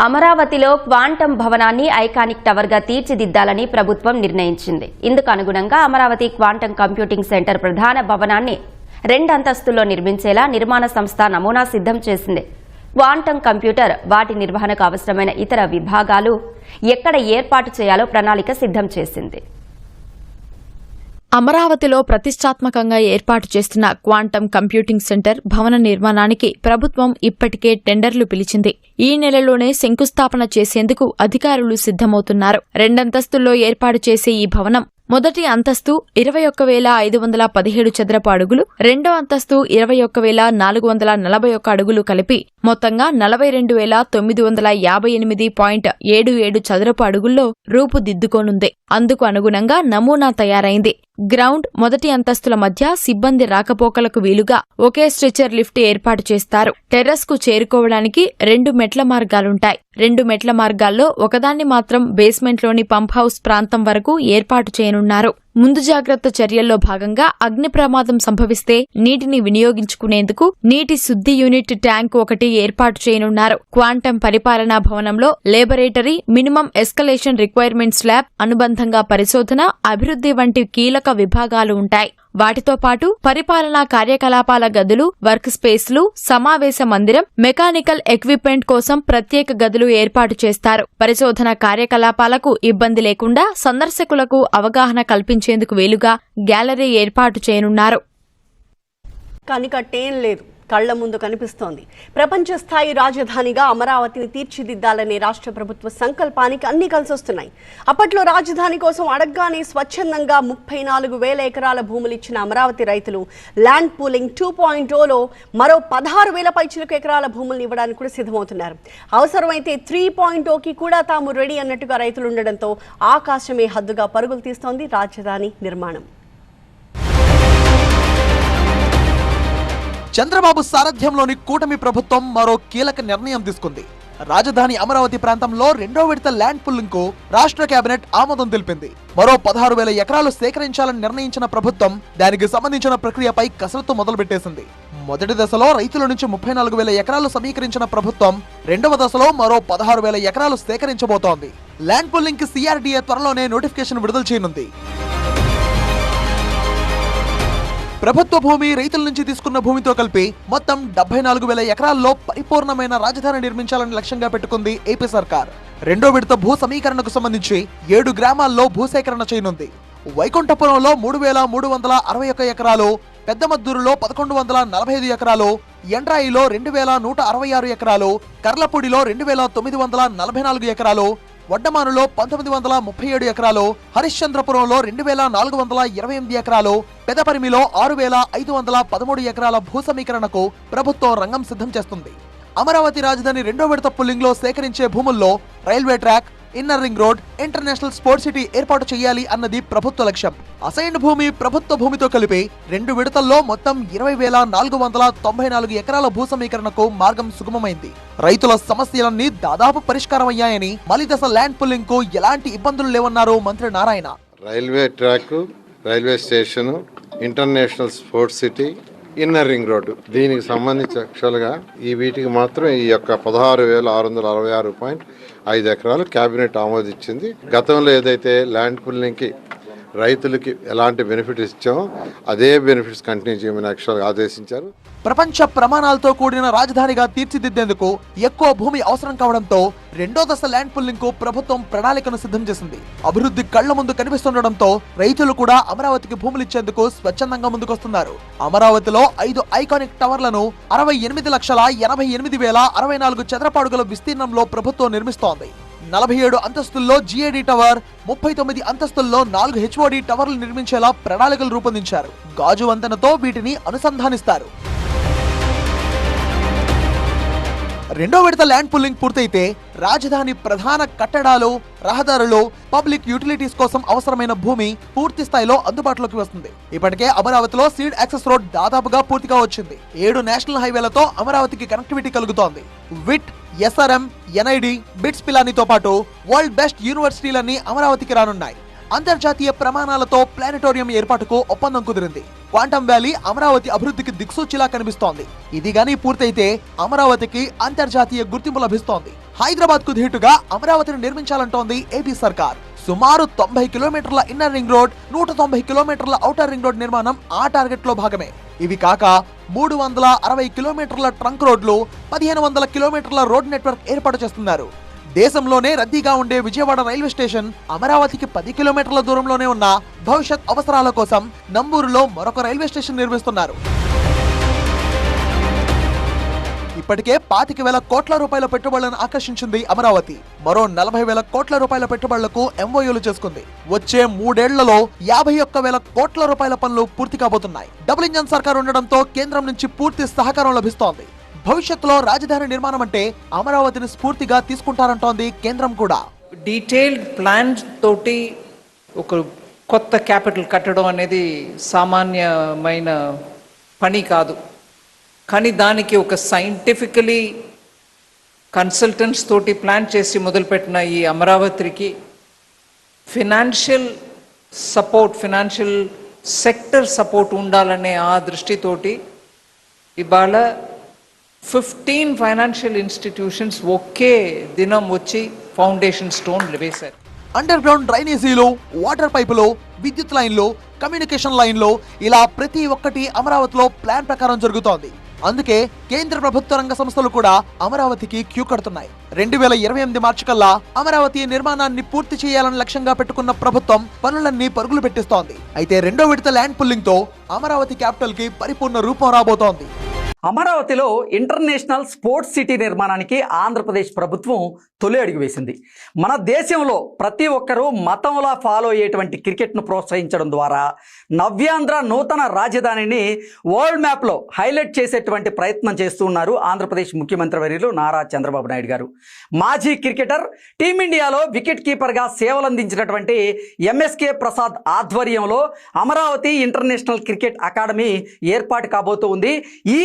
అమరావతిలో క్వాంటం భవనాన్ని ఐకానిక్ టవర్గా తీర్చిదిద్దాలని ప్రభుత్వం నిర్ణయించింది. ఇందుకు అనుగుణంగా అమరావతి క్వాంటం కంప్యూటింగ్ సెంటర్ ప్రధాన భవనాన్ని 2 అంతస్తుల్లో నిర్మించేలా నిర్మాణ సంస్థ నమూనా సిద్ధం చేసింది. క్వాంటం కంప్యూటర్, వాటి నిర్వహణకు అవసరమైన ఇతర విభాగాలు ఎక్కడ ఏర్పాటు చేయాలో ప్రణాళిక సిద్ధం చేసింది. అమరావతిలో ప్రతిష్టాత్మకంగా ఏర్పాటు చేస్తున్న క్వాంటం కంప్యూటింగ్ సెంటర్ భవన నిర్మాణానికి ప్రభుత్వం ఇప్పటికే టెండర్లు పిలిచింది. ఈ నెలలోనే శంకుస్థాపన చేసేందుకు అధికారులు సిద్ధమవుతున్నారు. 2 అంతస్తుల్లో ఏర్పాటు చేసే ఈ భవనం మొదటి అంతస్తు 21,517 చదరపు అడుగులు, రెండో అంతస్తు 21,441 అడుగులు కలిపి మొత్తంగా 42,958.77 చదరపు అడుగుల్లో రూపుదిద్దుకోనుంది. అందుకు అనుగుణంగా నమూనా తయారైంది. గ్రౌండ్, మొదటి అంతస్తుల మధ్య సిబ్బంది రాకపోకలకు వీలుగా ఒకే స్ట్రెచర్ లిఫ్ట్ ఏర్పాటు చేస్తారు. టెర్రస్ కు చేరుకోవడానికి 2 మెట్ల మార్గాలుంటాయి. 2 మెట్ల మార్గాల్లో ఒకదాన్ని మాత్రం బేస్మెంట్లోని పంప్ హౌస్ ప్రాంతం వరకు ఏర్పాటు చేయనున్నారు. ముందు జాగ్రత్త చర్యల్లో భాగంగా అగ్ని ప్రమాదం సంభవిస్తే నీటిని వినియోగించుకునేందుకు నీటి శుద్ధి యూనిట్ ట్యాంక్ 1 ఏర్పాటు చేయనున్నారు. క్వాంటం పరిపాలనా భవనంలో laboratory, minimum escalation requirements lab, అనుబంధంగా పరిశోధన, అభివృద్ధి వంటి కీలక విభాగాలు ఉంటాయి. వాటితో పాటు పరిపాలనా కార్యకలాపాల గదులు, వర్క్ స్పేస్లు, సమావేశ మందిరం, మెకానికల్ ఎక్విప్మెంట్ కోసం ప్రత్యేక గదులు ఏర్పాటు చేస్తారు. పరిశోధన కార్యకలాపాలకు ఇబ్బంది లేకుండా సందర్శకులకు అవగాహన కల్పించేందుకు వీలుగా గ్యాలరీ ఏర్పాటు చేయనున్నారు. కనికట్టేం లేదు, కళ్ల ముందు కనిపిస్తోంది. ప్రపంచ స్థాయి రాజధానిగా అమరావతిని తీర్చిదిద్దాలనే రాష్ట్ర ప్రభుత్వ సంకల్పానికి అన్ని కలిసొస్తున్నాయి. అప్పట్లో రాజధాని కోసం అడగ్గానే స్వచ్ఛందంగా 34,000 ఎకరాల భూములు ఇచ్చిన అమరావతి రైతులు ల్యాండ్ పూలింగ్ 2.0లో మరో 16,000 పైచిలకు ఎకరాల భూములను ఇవ్వడానికి కూడా సిద్ధమవుతున్నారు. అవసరమైతే 3.0కి కూడా తాము రెడీ అన్నట్టుగా రైతులు ఉండడంతో ఆకాశమే హద్దుగా పరుగులు తీస్తోంది రాజధాని నిర్మాణం. చంద్రబాబు సారథ్యంలోని కూటమి ప్రభుత్వం మరో కీలక నిర్ణయం తీసుకుంది. రాజధాని అమరావతి ప్రాంతంలో 2వ విడత ల్యాండ్ పుల్లింగ్ కు రాష్ట్ర కేబినెట్ ఆమోదం తెలిపింది. మరో 16,000 ఎకరాలు సేకరించాలని నిర్ణయించిన ప్రభుత్వం దానికి సంబంధించిన ప్రక్రియపై కసరత్తు మొదలుపెట్టేసింది. మొదటి దశలో రైతుల నుంచి 34,000 ఎకరాలు సమీకరించిన ప్రభుత్వం 2వ దశలో మరో 16,000 ఎకరాలు సేకరించబోతోంది. ల్యాండ్ పుల్లింగ్ కి CRDA త్వరలోనే నోటిఫికేషన్ విడుదల చేయనుంది. ప్రభుత్వ భూమి, రైతుల నుంచి తీసుకున్న భూమితో కలిపి మొత్తం 74,000 ఎకరాల్లో పరిపూర్ణమైన రాజధాని నిర్మించాలని లక్ష్యంగా పెట్టుకుంది ఏపీ సర్కార్. 2వ విడత భూ సమీకరణకు సంబంధించి 7 గ్రామాల్లో భూసేకరణ చేయనుంది. వైకుంఠపురంలో 3,361 ఎకరాలు, పెద్దమద్దూరులో 1,145 ఎకరాలు, ఎండ్రాయిలో 2,166 ఎకరాలు, కర్లపూడిలో 2,944 ఎకరాలు, వడ్డమానులో 1,937 ఎకరాలు, హరిశ్చంద్రపురంలో 2,428 ఎకరాలు, పెదపరిమిలో 6,513 ఎకరాల భూ సమీకరణకు ప్రభుత్వం రంగం సిద్ధం చేస్తుంది. అమరావతి రాజధాని 2వ విడత పుల్లింగ్ లో సేకరించే భూముల్లో railway track, inner ring road, international sports city ఏర్పాటు చేయాలి అన్నది ప్రభుత్వ లక్ష్యం. అసైన్డ్ భూమి, ప్రభుత్వ భూమితో కలిపి 2 విడతల్లో మొత్తం 20,494 ఎకరాల భూ సమీకరణకు మార్గం సుగమమైంది. రైతుల సమస్యలన్నీ దాదాపు పరిష్కారం అయ్యాయని, మలి దశ ల్యాండ్ పుల్లింగ్ కు ఎలాంటి ఇబ్బందులు లేవన్నారు మంత్రి Narayana. Railway track, railway station, international sports city, inner ring road, దీనికి సంబంధించి యాక్చువల్గా వీటికి మాత్రం ఈ యొక్క 16,666.5 ఎకరాలు కేబినెట్ ఆమోదించింది. గతంలో ఏదైతే ల్యాండ్ పుల్లింగ్కి రైతులకి ఎలాంటి బెనిఫిట్స్ ఇచ్చామో అదే బెనిఫిట్స్ కంటిన్యూ చేయమని యాక్చువల్గా ఆదేశించారు. ప్రపంచ ప్రమాణాలతో కూడిన రాజధానిగా తీర్చిదిద్దేందుకు ఎక్కువ భూమి అవసరం కావడంతో 2వ దశ ల్యాండ్ పుల్లింగ్ కు ప్రభుత్వం ప్రణాళికను సిద్ధం చేసింది. అభివృద్ధి కళ్ల ముందు కనిపిస్తుండటంతో రైతులు కూడా అమరావతికి భూములిచ్చేందుకు స్వచ్ఛందంగా ముందుకొస్తున్నారు. అమరావతిలో 5 ఐకానిక్ టవర్లను 68,88,064 చదరపు అడుగుల విస్తీర్ణంలో ప్రభుత్వం నిర్మిస్తోంది. 47 అంతస్తుల్లో GAD టవర్, 39 అంతస్తుల్లో 4 HOD టవర్లు నిర్మించేలా ప్రణాళికలు రూపొందించారు. గాజు వంతెనతో వీటిని అనుసంధానిస్తారు. 2వ విడత ల్యాండ్ పుల్లింగ్ పూర్తయితే రాజధాని ప్రధాన కట్టడాలు, రహదారులు, పబ్లిక్ యూటిలిటీస్ కోసం అవసరమైన భూమి పూర్తి స్థాయిలో అందుబాటులోకి వస్తుంది. ఇప్పటికే అమరావతిలో సీడ్ యాక్సెస్ రోడ్ దాదాపుగా పూర్తిగా వచ్చింది. 7 నేషనల్ హైవేలతో అమరావతికి కనెక్టివిటీ కలుగుతోంది. విట్, SRM, NID, బిట్స్ పిలానీతో పాటు వరల్డ్ బెస్ట్ యూనివర్సిటీలన్నీ అమరావతికి రానున్నాయి. అంతర్జాతీయ ప్రమాణాలతో ప్లానెటోరియం ఏర్పాటుకు ఒప్పందం కుదిరింది. క్వాంటం వ్యాలీ అమరావతి అభివృద్ధికి దిక్సూచిలా కనిపిస్తోంది. ఇది గానీ పూర్తయితే అమరావతికి అంతర్జాతీయ గుర్తింపు లభిస్తోంది. హైదరాబాద్ కు ధీటుగా అమరావతిని నిర్మించాలంటోంది ఏపీ సర్కార్. సుమారు 90 కిలోమీటర్ల ఇన్నర్ రింగ్ రోడ్, 190 కిలోమీటర్ల ఔటర్ రింగ్ రోడ్ నిర్మాణం ఆ టార్గెట్ లో భాగమే. ఇవి కాక 360 కిలోమీటర్ల ట్రంక్ రోడ్లు, 1500 కిలోమీటర్ల రోడ్ నెట్వర్క్ ఏర్పాటు చేస్తున్నారు. దేశంలోనే రద్దీగా ఉండే విజయవాడ రైల్వే స్టేషన్ అమరావతికి 10 కిలోమీటర్ల దూరంలోనే ఉన్న భవిష్యత్ అవసరాల కోసం నంబూరులో మరొక రైల్వే స్టేషన్ నిర్మిస్తున్నారు. ఇప్పటికే 25,000 కోట్ల రూపాయల పెట్టుబడులను ఆకర్షించింది అమరావతి. మరో 40,000 కోట్ల రూపాయల పెట్టుబడులకు ఎంఓయూలు చేసుకుంది. వచ్చే 3 ఏళ్లలో 51,000 కోట్ల రూపాయల పనులు పూర్తి కాబోతున్నాయి. డబుల్ ఇంజన్ సర్కార్ ఉండడంతో కేంద్రం నుంచి పూర్తి సహకారం లభిస్తోంది. భవిష్యత్తులో రాజధాని నిర్మాణం అంటే అమరావతిని స్ఫూర్తిగా తీసుకుంటారంటోంది కేంద్రం కూడా. డీటెయిల్డ్ ప్లాన్ తోటి ఒక కొత్త క్యాపిటల్ కట్టడం అనేది సామాన్యమైన పని కాదు. కానీ దానికి ఒక సైంటిఫికలీ కన్సల్టెంట్స్ తోటి ప్లాన్ చేసి మొదలుపెట్టిన ఈ అమరావతికి financial support, financial sector support ఉండాలనే ఆ దృష్టితోటి ఇవాళ 15 ఫైనాన్షియల్ ఇన్స్టిట్యూషన్స్ ఒకే దినం వచ్చి ఫౌండేషన్ స్టోన్లు వేశారు. అండర్ గ్రౌండ్ డ్రైనేజీలు, వాటర్ పైపులు, విద్యుత్ లైన్లు, కమ్యూనికేషన్ లైన్లు, ఇలా ప్రతి ఒక్కటి అమరావతిలో ప్లాన్ ప్రకారం జరుగుతోంది. అందుకే కేంద్ర ప్రభుత్వ రంగ సంస్థలు కూడా అమరావతికి క్యూ కడుతున్నాయి. 2028 మార్చి కల్లా అమరావతి నిర్మాణాన్ని పూర్తి చేయాలని లక్ష్యంగా పెట్టుకున్న ప్రభుత్వం పనులన్నీ పరుగులు పెట్టిస్తోంది. అయితే రెండో విడత ల్యాండ్ పుల్లింగ్ తో అమరావతి క్యాపిటల్ కి పరిపూర్ణ రూపం రాబోతోంది. అమరావతిలో ఇంటర్నేషనల్ స్పోర్ట్స్ సిటీ నిర్మాణానికి ఆంధ్రప్రదేశ్ ప్రభుత్వం తొలి అడుగు వేసింది. మన దేశంలో ప్రతి ఒక్కరూ మతంలా ఫాలో అయ్యేటువంటి క్రికెట్ను ప్రోత్సహించడం ద్వారా నవ్యాంధ్ర నూతన రాజధానిని వరల్డ్ మ్యాప్లో హైలైట్ చేసేటువంటి ప్రయత్నం చేస్తున్నారు ఆంధ్రప్రదేశ్ ముఖ్యమంత్రి వర్యులు నారా చంద్రబాబు నాయుడు గారు. మాజీ క్రికెటర్, టీమిండియాలో వికెట్ కీపర్గా సేవలందించినటువంటి ఎంఎస్కే ప్రసాద్ ఆధ్వర్యంలో అమరావతి ఇంటర్నేషనల్ క్రికెట్ అకాడమీ ఏర్పాటు కాబోతోంది. ఈ